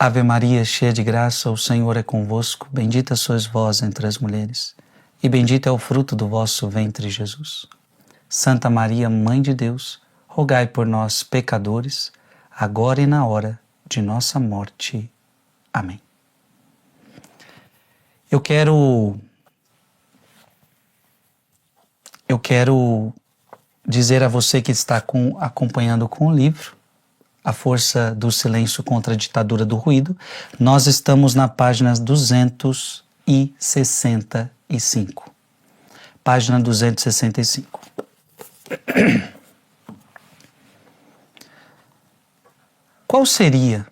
Ave Maria, cheia de graça, o Senhor é convosco. Bendita sois vós entre as mulheres, e bendito é o fruto do vosso ventre, Jesus. Santa Maria, Mãe de Deus, rogai por nós, pecadores, agora e na hora de nossa morte. Amém. Eu quero dizer a você que está acompanhando com o livro A Força do Silêncio contra a Ditadura do Ruído. Nós estamos na página 265. Página 265. Qual seria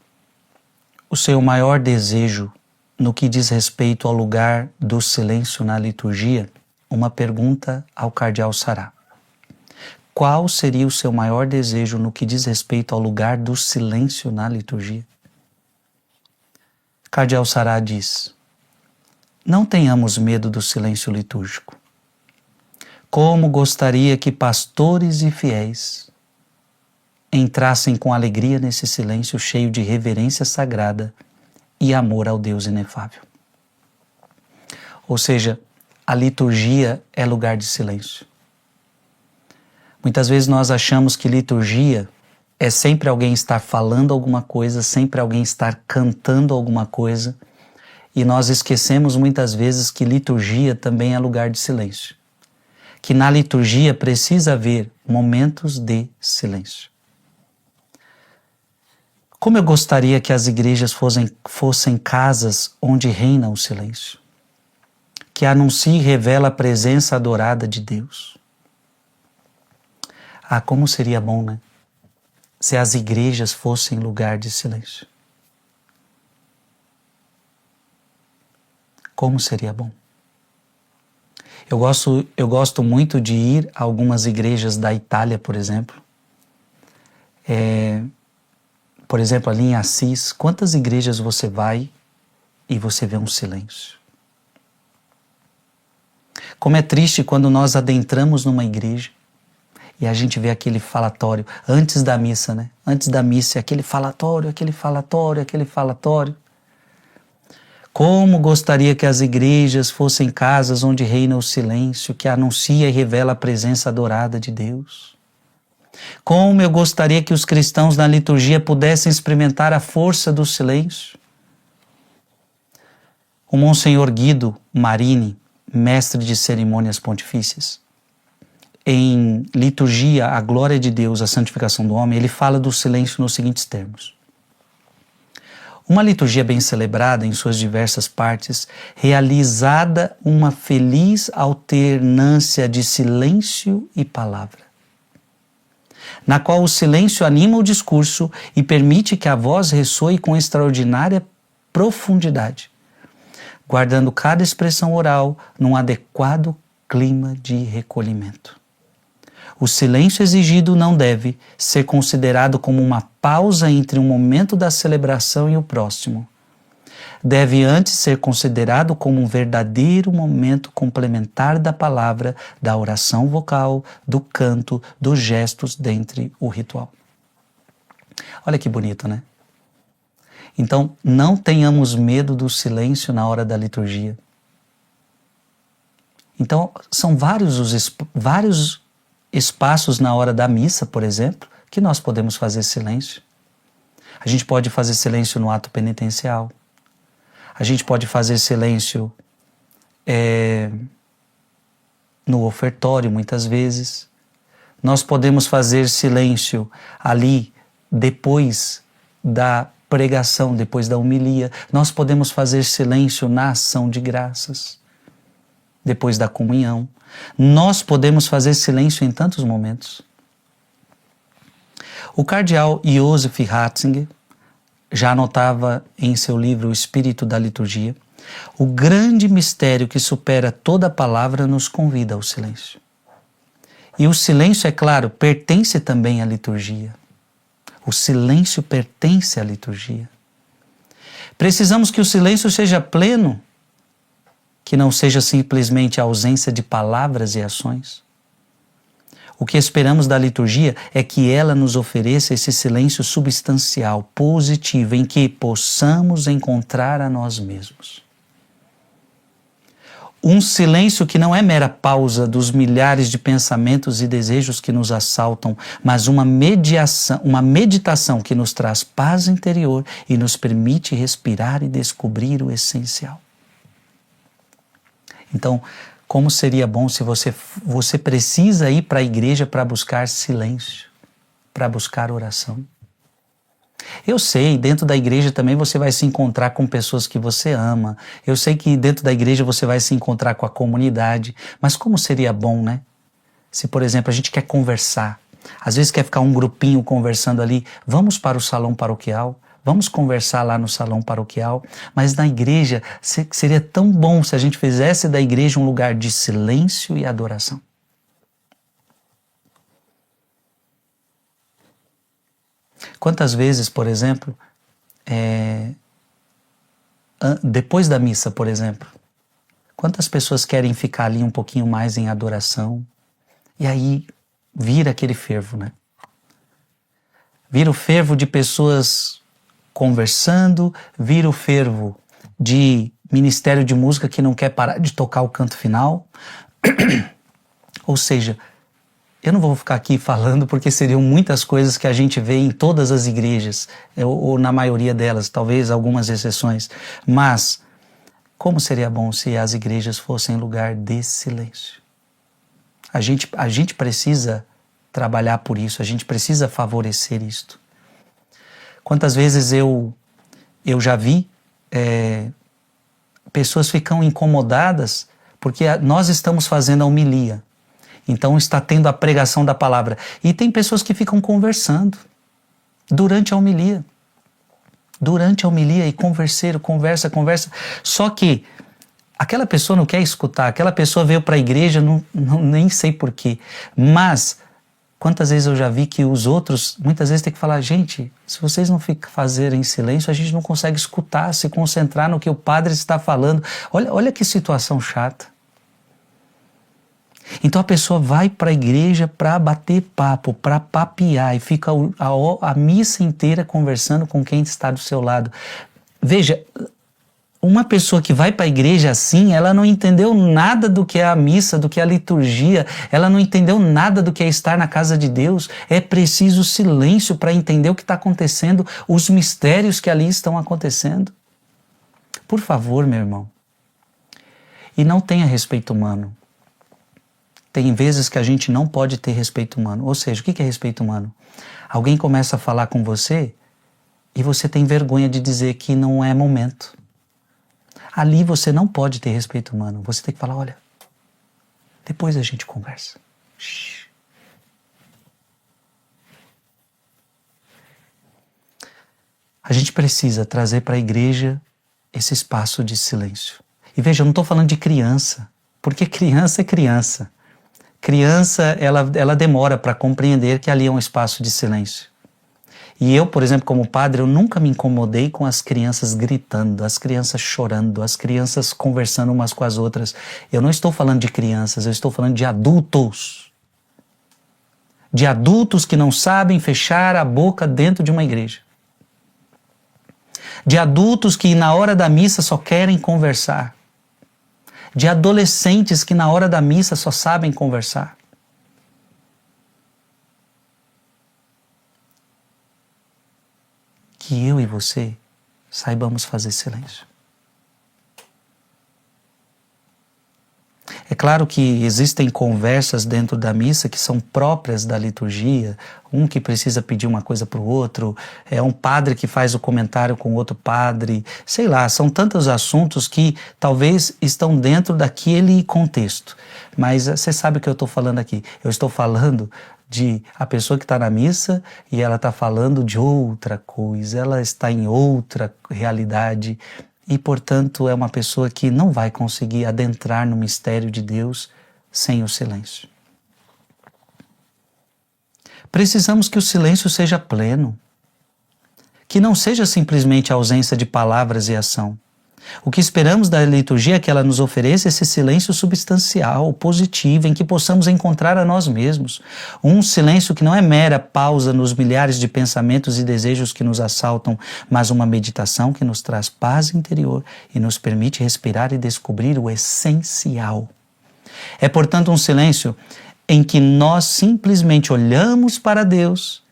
o seu maior desejo no que diz respeito ao lugar do silêncio na liturgia? Uma pergunta ao Cardeal Sará. Qual seria o seu maior desejo no que diz respeito ao lugar do silêncio na liturgia? Cardeal Sará diz: não tenhamos medo do silêncio litúrgico. Como gostaria que pastores e fiéis entrassem com alegria nesse silêncio cheio de reverência sagrada e amor ao Deus inefável. Ou seja, a liturgia é lugar de silêncio. Muitas vezes nós achamos que liturgia é sempre alguém estar falando alguma coisa, sempre alguém estar cantando alguma coisa, e nós esquecemos muitas vezes que liturgia também é lugar de silêncio. Que na liturgia precisa haver momentos de silêncio. Como eu gostaria que as igrejas fossem casas onde reina o silêncio, que anuncia e revela a presença adorada de Deus. Ah, como seria bom, né? Se as igrejas fossem lugar de silêncio. Como seria bom. Eu gosto muito de ir a algumas igrejas da Itália, por exemplo. Por exemplo, ali em Assis, quantas igrejas você vai e você vê um silêncio? Como é triste quando nós adentramos numa igreja e a gente vê aquele falatório antes da missa, né? Antes da missa, aquele falatório. Como gostaria que as igrejas fossem casas onde reina o silêncio, que anuncia e revela a presença adorada de Deus. Como eu gostaria que os cristãos na liturgia pudessem experimentar a força do silêncio. O Monsenhor Guido Marini, mestre de cerimônias pontifícias, em Liturgia, a Glória de Deus, a Santificação do Homem, ele fala do silêncio nos seguintes termos. Uma liturgia bem celebrada em suas diversas partes, realizada uma feliz alternância de silêncio e palavra, na qual o silêncio anima o discurso e permite que a voz ressoe com extraordinária profundidade, guardando cada expressão oral num adequado clima de recolhimento. O silêncio exigido não deve ser considerado como uma pausa entre um momento da celebração e o próximo. Deve antes ser considerado como um verdadeiro momento complementar da palavra, da oração vocal, do canto, dos gestos dentre o ritual. Olha que bonito, né? Então, não tenhamos medo do silêncio na hora da liturgia. Então, são vários espaços na hora da missa, por exemplo, que nós podemos fazer silêncio. A gente pode fazer silêncio no ato penitencial. A gente pode fazer silêncio no ofertório, muitas vezes. Nós podemos fazer silêncio ali depois da pregação, depois da homilia. Nós podemos fazer silêncio na ação de graças, depois da comunhão. Nós podemos fazer silêncio em tantos momentos. O cardeal Joseph Ratzinger já anotava em seu livro O Espírito da Liturgia: o grande mistério que supera toda palavra nos convida ao silêncio. E o silêncio, é claro, pertence também à liturgia. O silêncio pertence à liturgia. Precisamos que o silêncio seja pleno, que não seja simplesmente a ausência de palavras e ações. O que esperamos da liturgia é que ela nos ofereça esse silêncio substancial, positivo, em que possamos encontrar a nós mesmos. Um silêncio que não é mera pausa dos milhares de pensamentos e desejos que nos assaltam, mas uma meditação que nos traz paz interior e nos permite respirar e descobrir o essencial. Então, como seria bom se você precisa ir para a igreja para buscar silêncio, para buscar oração. Eu sei, dentro da igreja também você vai se encontrar com pessoas que você ama. Eu sei que dentro da igreja você vai se encontrar com a comunidade. Mas como seria bom, né? Se, por exemplo, a gente quer conversar, às vezes quer ficar um grupinho conversando ali, vamos para o salão paroquial, vamos conversar lá no salão paroquial. Mas na igreja seria tão bom se a gente fizesse da igreja um lugar de silêncio e adoração. Quantas vezes, por exemplo, depois da missa, por exemplo, quantas pessoas querem ficar ali um pouquinho mais em adoração? E aí vira aquele fervo, né? Vira o fervo de pessoas conversando, vira o fervo de ministério de música que não quer parar de tocar o canto final. Ou seja, eu não vou ficar aqui falando porque seriam muitas coisas que a gente vê em todas as igrejas, ou na maioria delas, talvez algumas exceções. Mas como seria bom se as igrejas fossem lugar de silêncio? A gente precisa trabalhar por isso, a gente precisa favorecer isto. Quantas vezes eu já vi pessoas ficam incomodadas porque nós estamos fazendo a homilia. Então está tendo a pregação da palavra. E tem pessoas que ficam conversando durante a homilia. Durante a homilia e conversa. Só que aquela pessoa não quer escutar, aquela pessoa veio para a igreja, nem sei porquê. Mas quantas vezes eu já vi que os outros, muitas vezes tem que falar, gente, se vocês não fazerem em silêncio, a gente não consegue escutar, se concentrar no que o padre está falando. Olha que situação chata. Então a pessoa vai para a igreja para bater papo, para papear e fica a missa inteira conversando com quem está do seu lado. Veja, uma pessoa que vai para a igreja assim, ela não entendeu nada do que é a missa, do que é a liturgia, ela não entendeu nada do que é estar na casa de Deus. É preciso silêncio para entender o que está acontecendo, os mistérios que ali estão acontecendo. Por favor, meu irmão. E não tenha respeito humano. Tem vezes que a gente não pode ter respeito humano. Ou seja, o que é respeito humano? Alguém começa a falar com você e você tem vergonha de dizer que não é momento. Ali você não pode ter respeito humano. Você tem que falar, olha, depois a gente conversa. Shhh. A gente precisa trazer para a igreja esse espaço de silêncio. E veja, eu não estou falando de criança, porque criança é criança. Criança, ela demora para compreender que ali é um espaço de silêncio. E eu, por exemplo, como padre, eu nunca me incomodei com as crianças gritando, as crianças chorando, as crianças conversando umas com as outras. Eu não estou falando de crianças, eu estou falando de adultos. De adultos que não sabem fechar a boca dentro de uma igreja. De adultos que na hora da missa só querem conversar. De adolescentes que na hora da missa só sabem conversar. Que eu e você saibamos fazer silêncio. É claro que existem conversas dentro da missa que são próprias da liturgia, um que precisa pedir uma coisa para o outro, é um padre que faz o comentário com outro padre, sei lá, são tantos assuntos que talvez estão dentro daquele contexto. Mas você sabe o que eu estou falando aqui? Eu estou falando de a pessoa que está na missa e ela está falando de outra coisa, ela está em outra realidade. E, portanto, é uma pessoa que não vai conseguir adentrar no mistério de Deus sem o silêncio. Precisamos que o silêncio seja pleno, que não seja simplesmente a ausência de palavras e ação, O que esperamos da liturgia é que ela nos ofereça esse silêncio substancial, positivo, em que possamos encontrar a nós mesmos. Um silêncio que não é mera pausa nos milhares de pensamentos e desejos que nos assaltam, mas uma meditação que nos traz paz interior e nos permite respirar e descobrir o essencial. É, portanto, um silêncio em que nós simplesmente olhamos para Deus,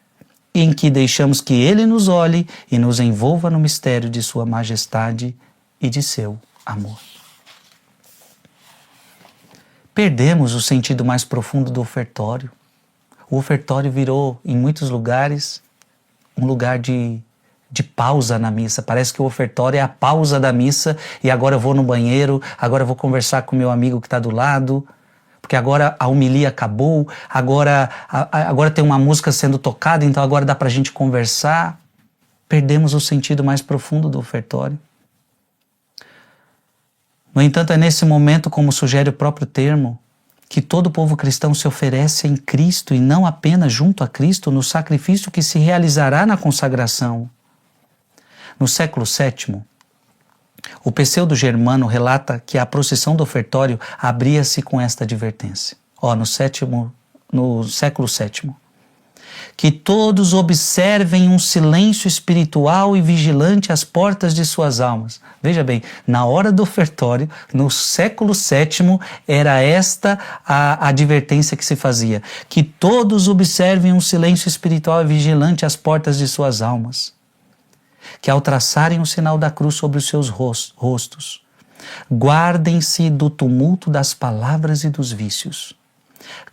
em que deixamos que Ele nos olhe e nos envolva no mistério de Sua majestade e de seu amor. Perdemos o sentido mais profundo do ofertório. O ofertório virou, em muitos lugares, um lugar de pausa na missa. Parece que o ofertório é a pausa da missa e agora eu vou no banheiro, agora eu vou conversar com meu amigo que está do lado, porque agora a homilia acabou, agora tem uma música sendo tocada, então agora dá para a gente conversar. Perdemos o sentido mais profundo do ofertório. No entanto, é nesse momento, como sugere o próprio termo, que todo o povo cristão se oferece em Cristo e não apenas junto a Cristo no sacrifício que se realizará na consagração. No século VII, o pseudo-germano relata que a procissão do ofertório abria-se com esta advertência. No século VII. Que todos observem um silêncio espiritual e vigilante às portas de suas almas. Veja bem, na hora do ofertório, no século VII, era esta a advertência que se fazia. Que todos observem um silêncio espiritual e vigilante às portas de suas almas. Que ao traçarem o sinal da cruz sobre os seus rostos, guardem-se do tumulto das palavras e dos vícios.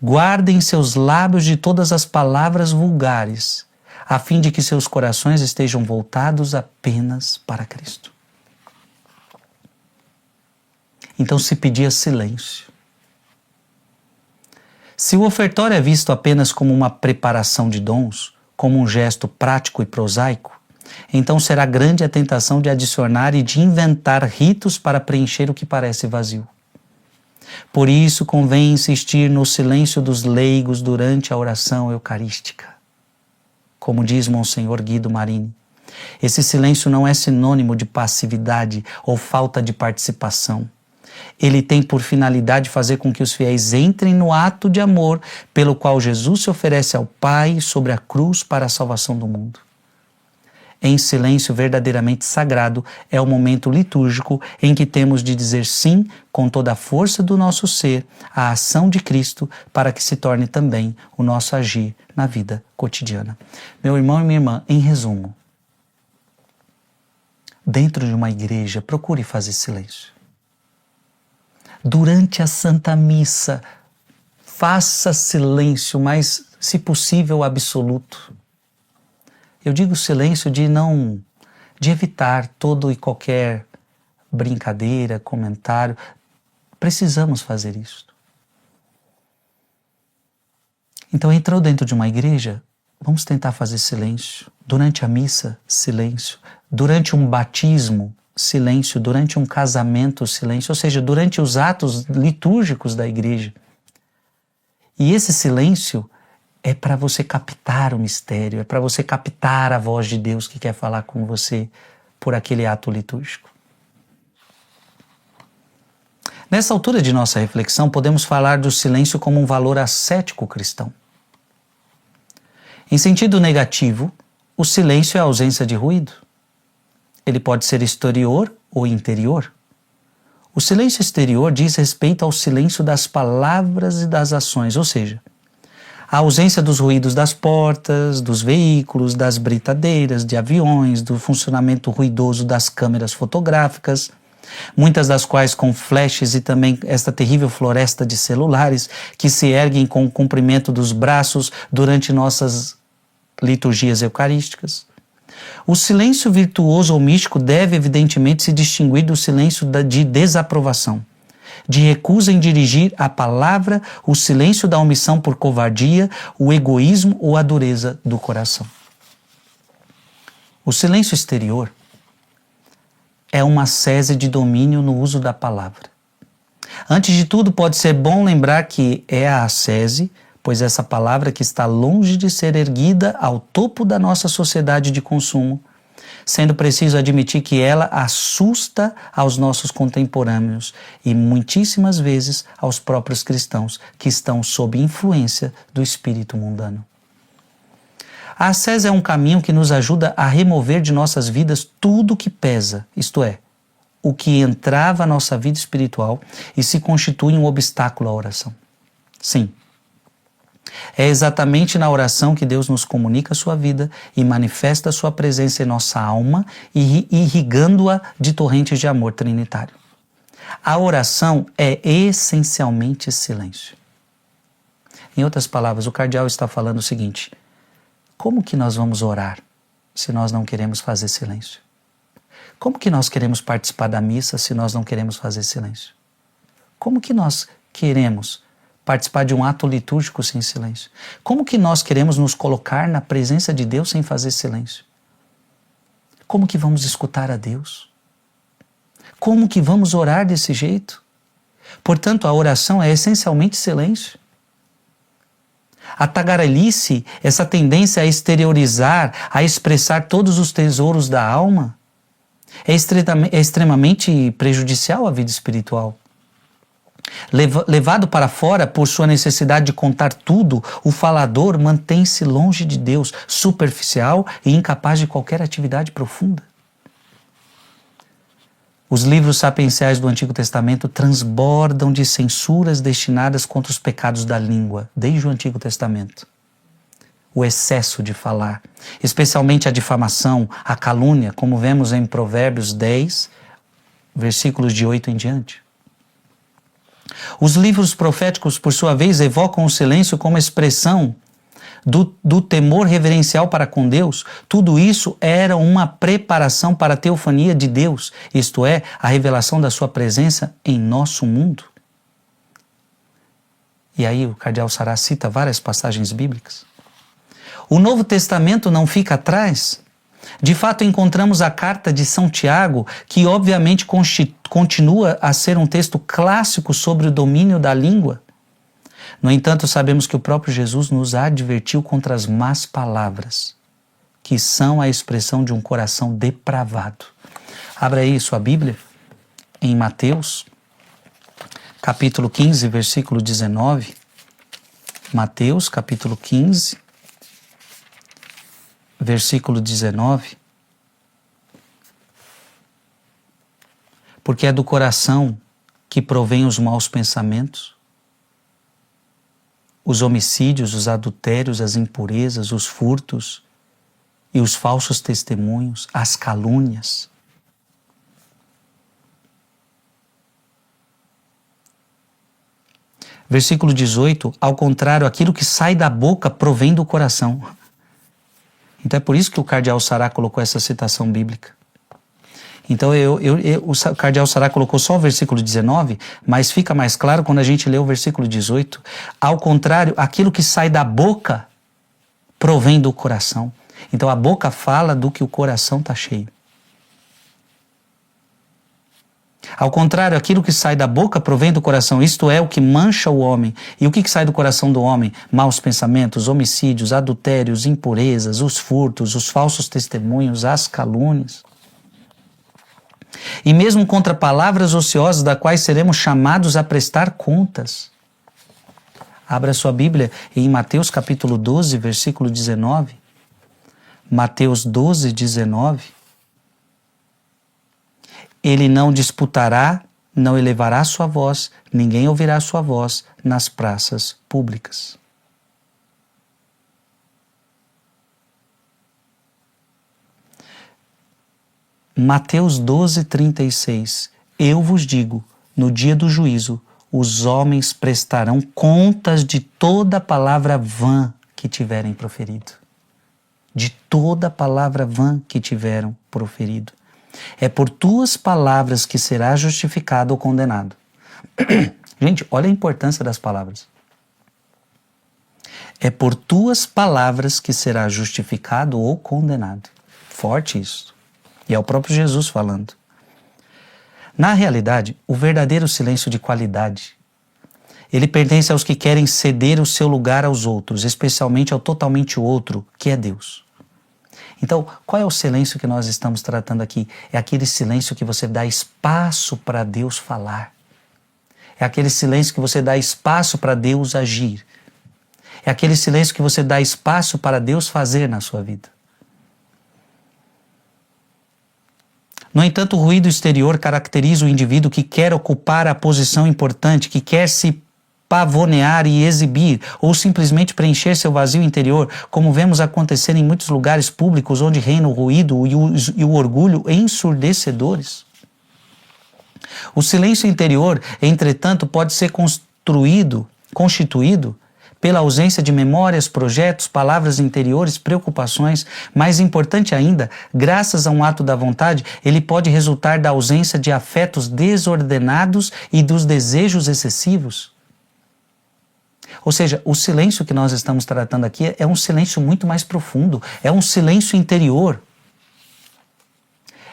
Guardem seus lábios de todas as palavras vulgares, a fim de que seus corações estejam voltados apenas para Cristo. Então se pedia silêncio. Se o ofertório é visto apenas como uma preparação de dons, como um gesto prático e prosaico, então será grande a tentação de adicionar e de inventar ritos para preencher o que parece vazio. Por isso convém insistir no silêncio dos leigos durante a oração eucarística. Como diz Monsenhor Guido Marini, esse silêncio não é sinônimo de passividade ou falta de participação. Ele tem por finalidade fazer com que os fiéis entrem no ato de amor pelo qual Jesus se oferece ao Pai sobre a cruz para a salvação do mundo. Em silêncio verdadeiramente sagrado é o momento litúrgico em que temos de dizer sim com toda a força do nosso ser à ação de Cristo para que se torne também o nosso agir na vida cotidiana. Meu irmão e minha irmã, em resumo, dentro de uma igreja, procure fazer silêncio. Durante a Santa Missa, faça silêncio, mas, se possível, absoluto. Eu digo silêncio de evitar todo e qualquer brincadeira, comentário. Precisamos fazer isso. Então, entrou dentro de uma igreja, vamos tentar fazer silêncio. Durante a missa, silêncio. Durante um batismo, silêncio. Durante um casamento, silêncio. Ou seja, durante os atos litúrgicos da igreja. E esse silêncio é para você captar o mistério, é para você captar a voz de Deus que quer falar com você por aquele ato litúrgico. Nessa altura de nossa reflexão, podemos falar do silêncio como um valor ascético cristão. Em sentido negativo, o silêncio é a ausência de ruído. Ele pode ser exterior ou interior. O silêncio exterior diz respeito ao silêncio das palavras e das ações, ou seja, a ausência dos ruídos das portas, dos veículos, das britadeiras, de aviões, do funcionamento ruidoso das câmeras fotográficas, muitas das quais com flashes e também esta terrível floresta de celulares que se erguem com o comprimento dos braços durante nossas liturgias eucarísticas. O silêncio virtuoso ou místico deve evidentemente se distinguir do silêncio de desaprovação, de recusa em dirigir a palavra, o silêncio da omissão por covardia, o egoísmo ou a dureza do coração. O silêncio exterior é uma ascese de domínio no uso da palavra. Antes de tudo, pode ser bom lembrar que é a ascese, pois essa palavra que está longe de ser erguida ao topo da nossa sociedade de consumo, sendo preciso admitir que ela assusta aos nossos contemporâneos e muitíssimas vezes aos próprios cristãos que estão sob influência do espírito mundano. A ascese é um caminho que nos ajuda a remover de nossas vidas tudo o que pesa, isto é, o que entrava na nossa vida espiritual e se constitui um obstáculo à oração. Sim, é exatamente na oração que Deus nos comunica a sua vida e manifesta a sua presença em nossa alma, irrigando-a de torrentes de amor trinitário. A oração é essencialmente silêncio. Em outras palavras, o cardeal está falando o seguinte: como que nós vamos orar se nós não queremos fazer silêncio? Como que nós queremos participar da missa se nós não queremos fazer silêncio? Como que nós queremos participar de um ato litúrgico sem silêncio? Como que nós queremos nos colocar na presença de Deus sem fazer silêncio? Como que vamos escutar a Deus? Como que vamos orar desse jeito? Portanto, a oração é essencialmente silêncio. A tagarelice, essa tendência a exteriorizar, a expressar todos os tesouros da alma, é extremamente prejudicial à vida espiritual. Levado para fora por sua necessidade de contar tudo, o falador mantém-se longe de Deus, superficial e incapaz de qualquer atividade profunda. Os livros sapienciais do Antigo Testamento transbordam de censuras destinadas contra os pecados da língua, desde o Antigo Testamento. O excesso de falar, especialmente a difamação, a calúnia, como vemos em Provérbios 10, versículos de 8 em diante. Os livros proféticos, por sua vez, evocam o silêncio como expressão do temor reverencial para com Deus. Tudo isso era uma preparação para a teofania de Deus, isto é, a revelação da sua presença em nosso mundo. E aí o cardeal Sará cita várias passagens bíblicas. O Novo Testamento não fica atrás. De fato, encontramos a carta de São Tiago, que obviamente continua a ser um texto clássico sobre o domínio da língua. No entanto, sabemos que o próprio Jesus nos advertiu contra as más palavras, que são a expressão de um coração depravado. Abra aí sua Bíblia, em Mateus, capítulo 15, versículo 19. Mateus, capítulo 15, versículo 19. Porque é do coração que provém os maus pensamentos, os homicídios, os adultérios, as impurezas, os furtos e os falsos testemunhos, as calúnias. Versículo 18, ao contrário, aquilo que sai da boca provém do coração. Então é por isso que o cardeal Sará colocou essa citação bíblica. Então o cardeal Sará colocou só o versículo 19, mas fica mais claro quando a gente lê o versículo 18. Ao contrário, aquilo que sai da boca provém do coração. Então a boca fala do que o coração está cheio. Ao contrário, aquilo que sai da boca provém do coração, isto é, o que mancha o homem. E o que sai do coração do homem? Maus pensamentos, homicídios, adultérios, impurezas, os furtos, os falsos testemunhos, as calúnias. E mesmo contra palavras ociosas, das quais seremos chamados a prestar contas. Abra sua Bíblia em Mateus capítulo 12, versículo 19. Mateus 12, 19. Ele não disputará, não elevará sua voz, ninguém ouvirá sua voz nas praças públicas. Mateus 12, 36. Eu vos digo, no dia do juízo, os homens prestarão contas de toda palavra vã que tiverem proferido. De toda palavra vã que tiveram proferido. É por tuas palavras que será justificado ou condenado. Gente, olha a importância das palavras. É por tuas palavras que será justificado ou condenado. Forte isso. E é o próprio Jesus falando. Na realidade, o verdadeiro silêncio de qualidade, ele pertence aos que querem ceder o seu lugar aos outros, especialmente ao totalmente outro, que é Deus. Então, qual é o silêncio que nós estamos tratando aqui? É aquele silêncio que você dá espaço para Deus falar. É aquele silêncio que você dá espaço para Deus agir. É aquele silêncio que você dá espaço para Deus fazer na sua vida. No entanto, o ruído exterior caracteriza o indivíduo que quer ocupar a posição importante, que quer se pavonear e exibir, ou simplesmente preencher seu vazio interior, como vemos acontecer em muitos lugares públicos onde reina o ruído e o orgulho ensurdecedores. O silêncio interior, entretanto, pode ser constituído pela ausência de memórias, projetos, palavras interiores, preocupações. Mais importante ainda, graças a um ato da vontade, ele pode resultar da ausência de afetos desordenados e dos desejos excessivos. Ou seja, o silêncio que nós estamos tratando aqui é um silêncio muito mais profundo, é um silêncio interior.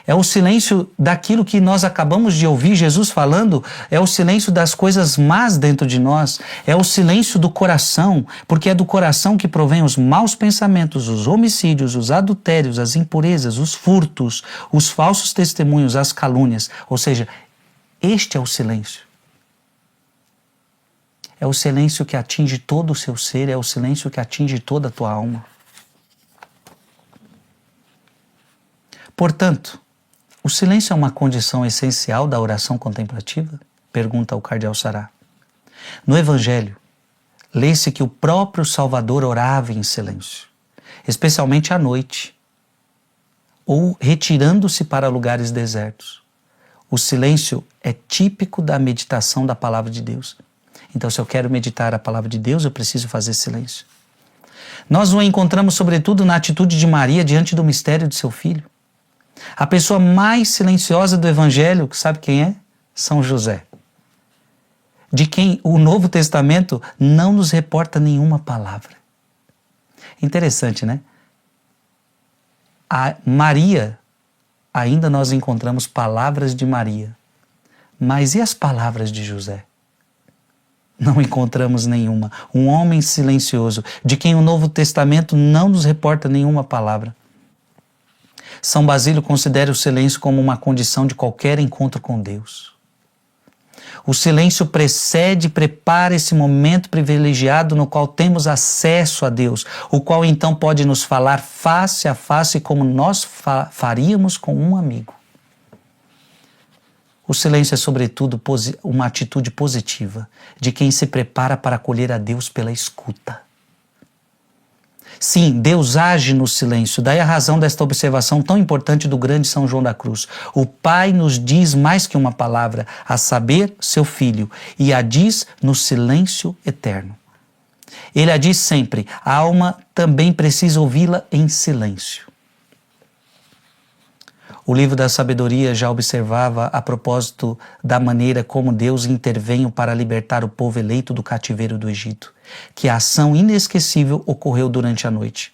É o silêncio daquilo que nós acabamos de ouvir Jesus falando, é o silêncio das coisas más dentro de nós, é o silêncio do coração, porque é do coração que provém os maus pensamentos, os homicídios, os adultérios, as impurezas, os furtos, os falsos testemunhos, as calúnias. Ou seja, este é o silêncio. É o silêncio que atinge todo o seu ser, é o silêncio que atinge toda a tua alma. Portanto, o silêncio é uma condição essencial da oração contemplativa? Pergunta o cardeal Sará. No Evangelho, lê-se que o próprio Salvador orava em silêncio, especialmente à noite, ou retirando-se para lugares desertos. O silêncio é típico da meditação da palavra de Deus. Então, se eu quero meditar a palavra de Deus, eu preciso fazer silêncio. Nós o encontramos sobretudo na atitude de Maria diante do mistério de seu filho. A pessoa mais silenciosa do Evangelho, sabe quem é? São José. De quem o Novo Testamento não nos reporta nenhuma palavra. Interessante, né? A Maria, ainda nós encontramos palavras de Maria. Mas e as palavras de José? Não encontramos nenhuma. Um homem silencioso, de quem o Novo Testamento não nos reporta nenhuma palavra. São Basílio considera o silêncio como uma condição de qualquer encontro com Deus. O silêncio precede e prepara esse momento privilegiado no qual temos acesso a Deus, o qual então pode nos falar face a face como nós faríamos com um amigo. O silêncio é, sobretudo, uma atitude positiva de quem se prepara para acolher a Deus pela escuta. Sim, Deus age no silêncio. Daí a razão desta observação tão importante do grande São João da Cruz. O Pai nos diz mais que uma palavra, a saber, seu Filho, e a diz no silêncio eterno. Ele a diz sempre, a alma também precisa ouvi-la em silêncio. O livro da sabedoria já observava a propósito da maneira como Deus interveio para libertar o povo eleito do cativeiro do Egito, que a ação inesquecível ocorreu durante a noite,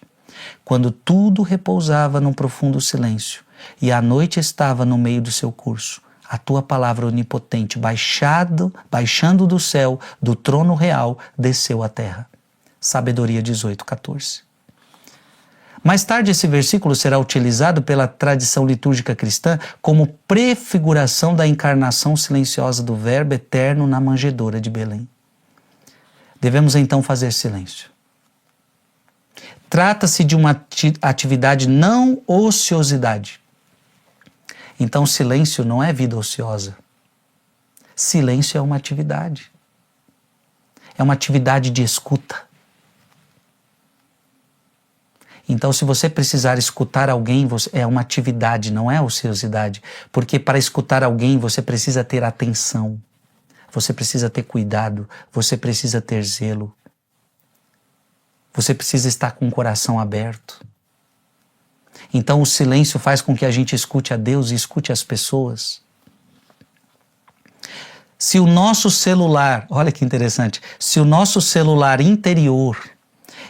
quando tudo repousava num profundo silêncio e a noite estava no meio do seu curso. A tua palavra onipotente, baixando do céu, do trono real, desceu à terra. Sabedoria 18:14. Mais tarde, esse versículo será utilizado pela tradição litúrgica cristã como prefiguração da encarnação silenciosa do Verbo eterno na manjedoura de Belém. Devemos então fazer silêncio. Trata-se de uma atividade, não ociosidade. Então, silêncio não é vida ociosa. Silêncio é uma atividade. É uma atividade de escuta. Então, se você precisar escutar alguém, é uma atividade, não é ociosidade. Porque para escutar alguém, você precisa ter atenção, você precisa ter cuidado, você precisa ter zelo. Você precisa estar com o coração aberto. Então, o silêncio faz com que a gente escute a Deus e escute as pessoas. Se o nosso celular, olha que interessante, se o nosso celular interior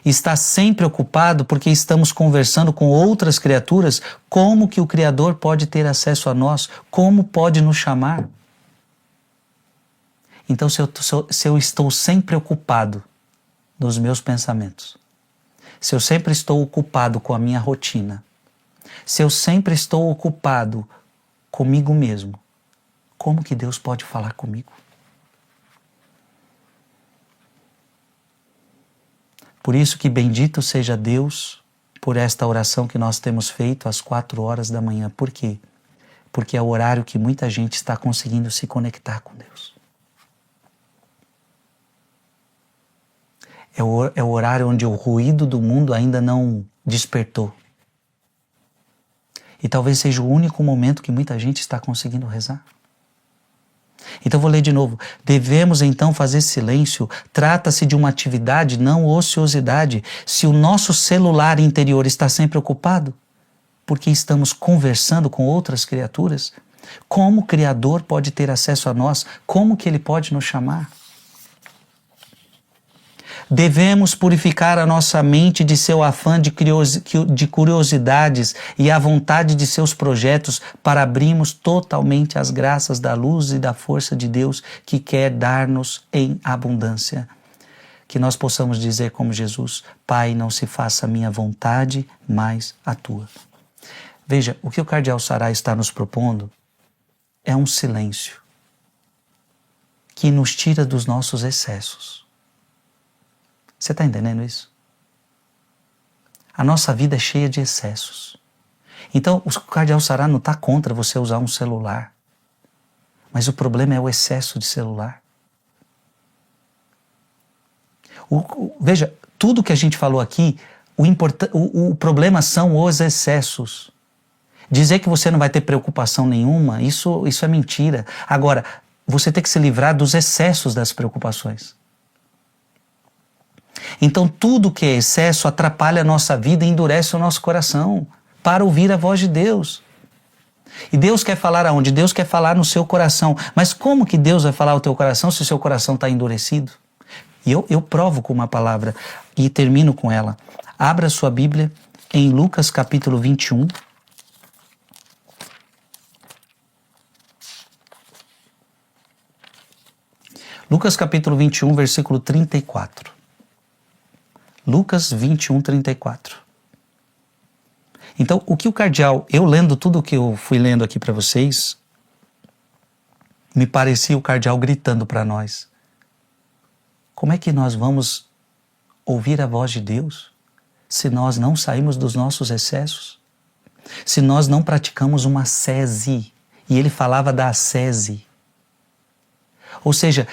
está sempre ocupado porque estamos conversando com outras criaturas, como que o Criador pode ter acesso a nós? Como pode nos chamar? Então, se eu estou sempre ocupado nos meus pensamentos, se eu sempre estou ocupado com a minha rotina, se eu sempre estou ocupado comigo mesmo, como que Deus pode falar comigo? Por isso que bendito seja Deus por esta oração que nós temos feito às 4 horas da manhã. Por quê? Porque é o horário que muita gente está conseguindo se conectar com Deus. É o horário onde o ruído do mundo ainda não despertou. E talvez seja o único momento que muita gente está conseguindo rezar. Então vou ler de novo. Devemos então fazer silêncio. Trata-se de uma atividade, não ociosidade. Se o nosso celular interior está sempre ocupado, porque estamos conversando com outras criaturas, como o Criador pode ter acesso a nós? Como que Ele pode nos chamar? Devemos purificar a nossa mente de seu afã de curiosidades e a vontade de seus projetos para abrirmos totalmente as graças da luz e da força de Deus que quer dar-nos em abundância. Que nós possamos dizer como Jesus: Pai, não se faça a minha vontade, mas a tua. Veja, o que o cardeal Sará está nos propondo é um silêncio que nos tira dos nossos excessos. Você está entendendo isso? A nossa vida é cheia de excessos. Então, o cardeal Sará não está contra você usar um celular. Mas o problema é o excesso de celular. Veja, tudo que a gente falou aqui, o problema são os excessos. Dizer que você não vai ter preocupação nenhuma, isso é mentira. Agora, você tem que se livrar dos excessos das preocupações. Então tudo que é excesso atrapalha a nossa vida e endurece o nosso coração para ouvir a voz de Deus. E Deus quer falar aonde? Deus quer falar no seu coração. Mas como que Deus vai falar ao teu coração se o seu coração está endurecido? E eu provo com uma palavra e termino com ela. Abra sua Bíblia em Lucas capítulo 21. Lucas capítulo 21, versículo 34. Lucas 21, 34. Então, o que o cardeal, eu lendo tudo o que eu fui lendo aqui para vocês, me parecia o cardeal gritando para nós. Como é que nós vamos ouvir a voz de Deus se nós não saímos dos nossos excessos? Se nós não praticamos uma ascese? E ele falava da ascese. Ou seja,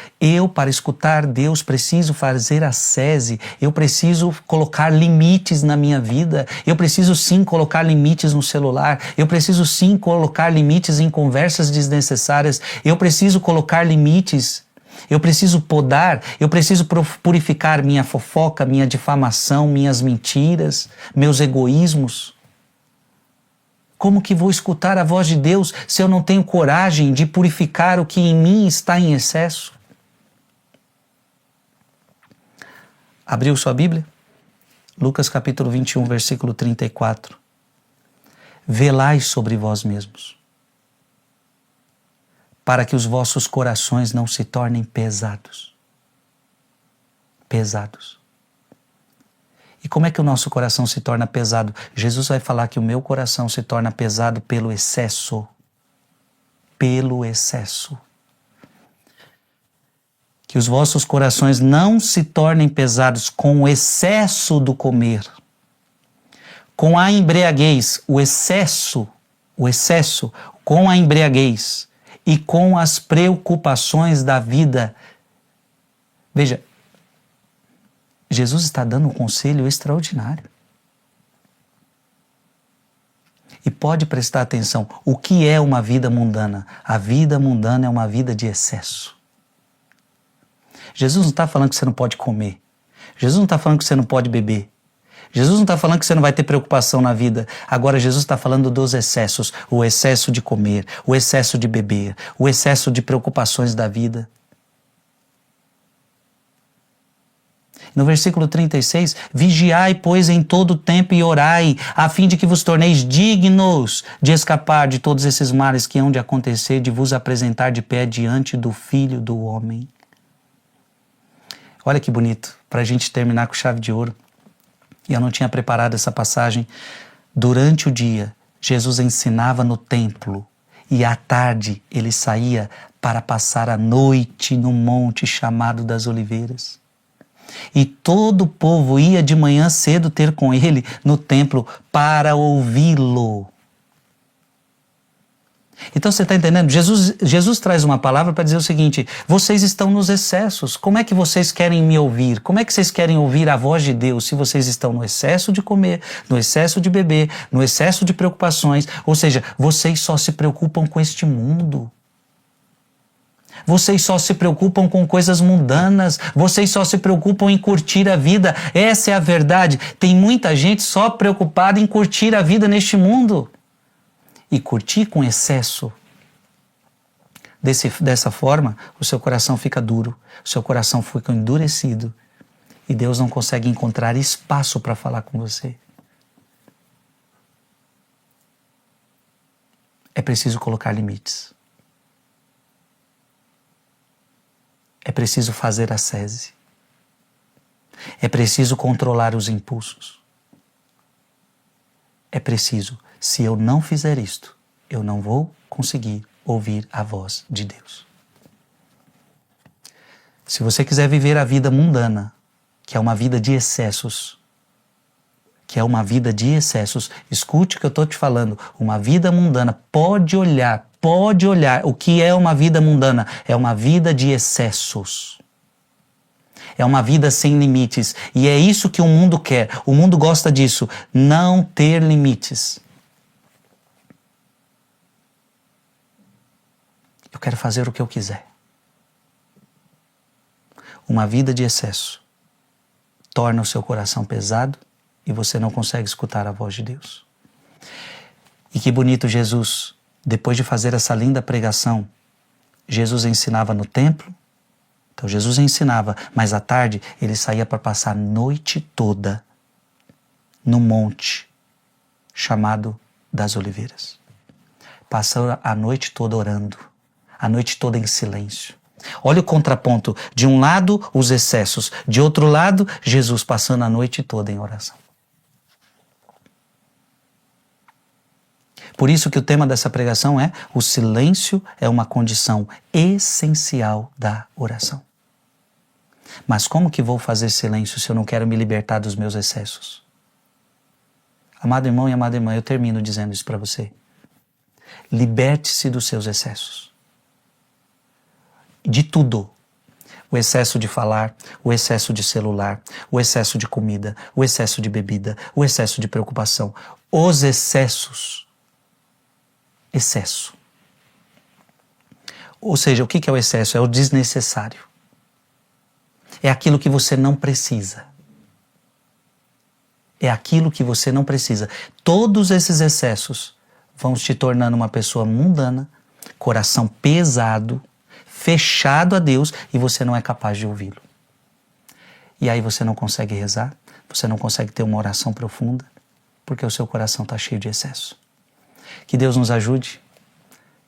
para escutar Deus, preciso fazer ascese, eu preciso colocar limites na minha vida, eu preciso sim colocar limites no celular, eu preciso sim colocar limites em conversas desnecessárias, eu preciso colocar limites, eu preciso podar, eu preciso purificar minha fofoca, minha difamação, minhas mentiras, meus egoísmos. Como que vou escutar a voz de Deus se eu não tenho coragem de purificar o que em mim está em excesso? Abriu sua Bíblia? Lucas capítulo 21, versículo 34. Velai sobre vós mesmos, para que os vossos corações não se tornem pesados. Pesados. E como é que o nosso coração se torna pesado? Jesus vai falar que o meu coração se torna pesado pelo excesso. Pelo excesso. Que os vossos corações não se tornem pesados com o excesso do comer, com a embriaguez, o excesso, com a embriaguez e com as preocupações da vida. Veja, Jesus está dando um conselho extraordinário. E pode prestar atenção, o que é uma vida mundana? A vida mundana é uma vida de excesso. Jesus não está falando que você não pode comer. Jesus não está falando que você não pode beber. Jesus não está falando que você não vai ter preocupação na vida. Agora Jesus está falando dos excessos. O excesso de comer, o excesso de beber, o excesso de preocupações da vida. No versículo 36, vigiai, pois, em todo tempo e orai, a fim de que vos torneis dignos de escapar de todos esses males que hão de acontecer, de vos apresentar de pé diante do Filho do Homem. Olha que bonito, para a gente terminar com chave de ouro. E eu não tinha preparado essa passagem. Durante o dia, Jesus ensinava no templo e à tarde ele saía para passar a noite no monte chamado das Oliveiras. E todo o povo ia de manhã cedo ter com ele no templo para ouvi-lo. Então você está entendendo? Jesus traz uma palavra para dizer o seguinte: vocês estão nos excessos. Como é que vocês querem me ouvir? Como é que vocês querem ouvir a voz de Deus se vocês estão no excesso de comer, no excesso de beber, no excesso de preocupações? Ou seja, vocês só se preocupam com este mundo. Vocês só se preocupam com coisas mundanas. Vocês só se preocupam em curtir a vida. Essa é a verdade. Tem muita gente só preocupada em curtir a vida neste mundo. E curtir com excesso. Dessa forma, o seu coração fica duro, o seu coração fica endurecido e Deus não consegue encontrar espaço para falar com você. É preciso colocar limites. É preciso fazer ascese. É preciso controlar os impulsos. É preciso. Se eu não fizer isto, eu não vou conseguir ouvir a voz de Deus. Se você quiser viver a vida mundana, que é uma vida de excessos, escute o que eu estou te falando. Uma vida mundana, pode olhar o que é uma vida mundana. É uma vida de excessos. É uma vida sem limites. E é isso que o mundo quer. O mundo gosta disso, não ter limites. Eu quero fazer o que eu quiser. Uma vida de excesso torna o seu coração pesado e você não consegue escutar a voz de Deus. E que bonito Jesus, depois de fazer essa linda pregação, Jesus ensinava no templo. Então Jesus ensinava, mas à tarde ele saía para passar a noite toda no monte chamado das Oliveiras. Passou a noite toda orando. A noite toda em silêncio. Olha o contraponto. De um lado, os excessos. De outro lado, Jesus passando a noite toda em oração. Por isso que o tema dessa pregação é: o silêncio é uma condição essencial da oração. Mas como que vou fazer silêncio se eu não quero me libertar dos meus excessos? Amado irmão e amada irmã, eu termino dizendo isso para você. Liberte-se dos seus excessos. De tudo. O excesso de falar, o excesso de celular, o excesso de comida, o excesso de bebida, o excesso de preocupação. Os excessos. Excesso. Ou seja, o que é o excesso? É o desnecessário. É aquilo que você não precisa. É aquilo que você não precisa. Todos esses excessos vão te tornando uma pessoa mundana, coração pesado, fechado a Deus, e você não é capaz de ouvi-lo. E aí você não consegue rezar, você não consegue ter uma oração profunda, porque o seu coração está cheio de excesso. Que Deus nos ajude,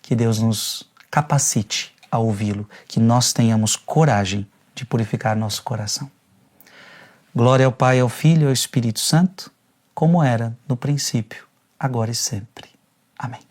que Deus nos capacite a ouvi-lo, que nós tenhamos coragem de purificar nosso coração. Glória ao Pai, ao Filho e ao Espírito Santo, como era no princípio, agora e sempre. Amém.